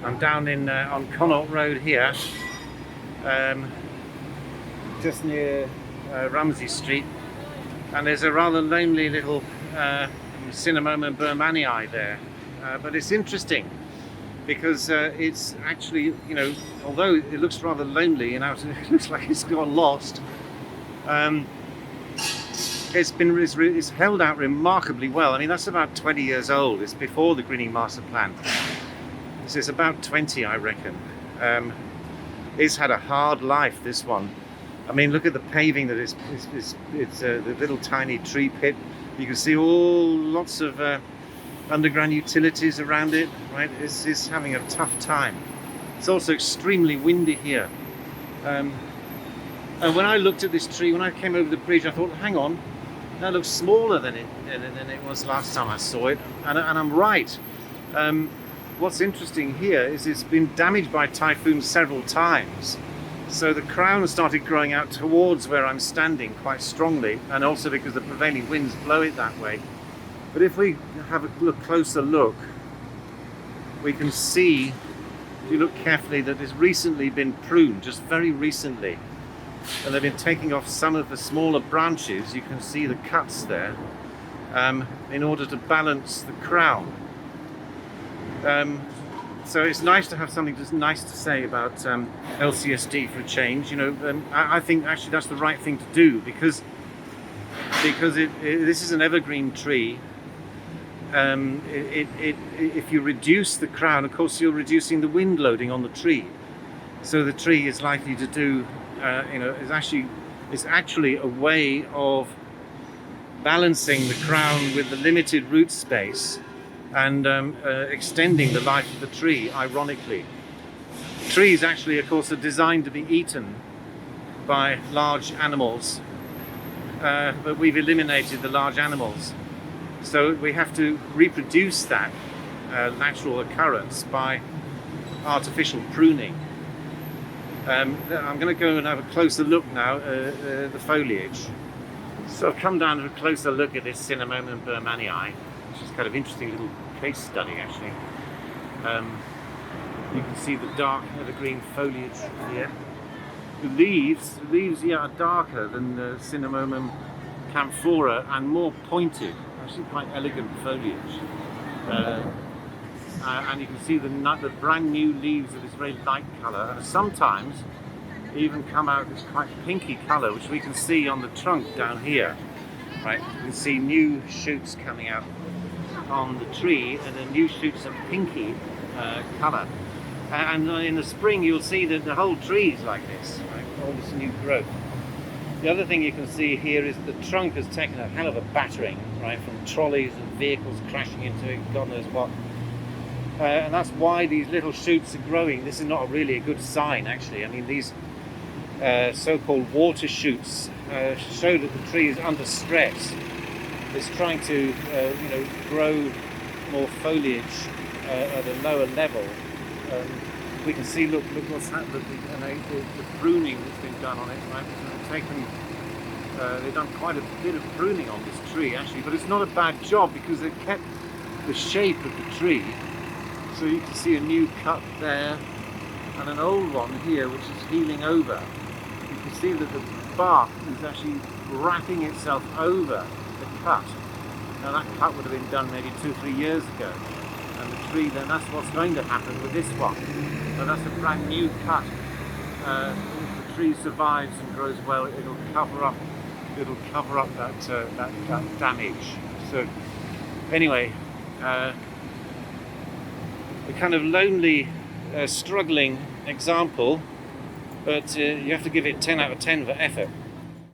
I'm down in on Connaught Road here, just near Ramsey Street, and there's a rather lonely little Cinnamomum burmannii there, but it's interesting because it's actually, you know, although it looks rather lonely and it looks like it's got lost, it's held out remarkably well. I mean, that's about 20 years old. It's before the Greening Master Plan. So it's about 20, I reckon. It's had a hard life, this one. I mean, look at the paving that it's the little tiny tree pit. You can see lots of underground utilities around it, right? It's having a tough time. It's also extremely windy here. And when I looked at this tree, when I came over the bridge, I thought, hang on, that looks smaller than it was last time I saw it. And I'm right. What's interesting here is it's been damaged by typhoons several times. So the crown started growing out towards where I'm standing quite strongly, and also because the prevailing winds blow it that way. But if we have a closer look, we can see, if you look carefully, that it's recently been pruned, just very recently. And they've been taking off some of the smaller branches. You can see the cuts there, in order to balance the crown. So it's nice to have something just nice to say about LCSD for a change. You know, I think actually that's the right thing to do because this is an evergreen tree. If you reduce the crown, of course, you're reducing the wind loading on the tree. So the tree is likely to do, you know, is actually a way of balancing the crown with the limited root space and extending the life of the tree, ironically. Trees actually, of course, are designed to be eaten by large animals, but we've eliminated the large animals. So we have to reproduce that natural occurrence by artificial pruning. I'm going to go and have a closer look now at the foliage. So I've come down to a closer look at this Cinnamomum burmannii, which is kind of interesting little case study actually. You can see the dark evergreen foliage here. The leaves are darker than the Cinnamomum camphora and more pointed, actually quite elegant foliage. And you can see the brand new leaves of this very light colour, and sometimes even come out this quite pinky colour, which we can see on the trunk down here. Right, you can see new shoots coming out on the tree, and the new shoots of pinky colour. And in the spring you'll see that the whole tree is like this, right? All this new growth. The other thing you can see here is the trunk has taken a hell of a battering, right, from trolleys and vehicles crashing into it, God knows what. And that's why these little shoots are growing. This is not really a good sign, actually. I mean, these so-called water shoots show that the tree is under stress. It's trying to, you know, grow more foliage at a lower level. We can see, look what's happened, the pruning that's been done on it, right? They've done quite a bit of pruning on this tree, actually, but it's not a bad job because they've kept the shape of the tree. So you can see a new cut there and an old one here which is healing over. You can see that the bark is actually wrapping itself over the cut. Now that cut would have been done maybe 2-3 years ago, and the tree, then that's what's going to happen with this one. So that's a brand new cut. If the tree survives and grows well, it'll cover up that damage. So anyway, a kind of lonely, struggling example, but you have to give it 10 out of 10 for effort.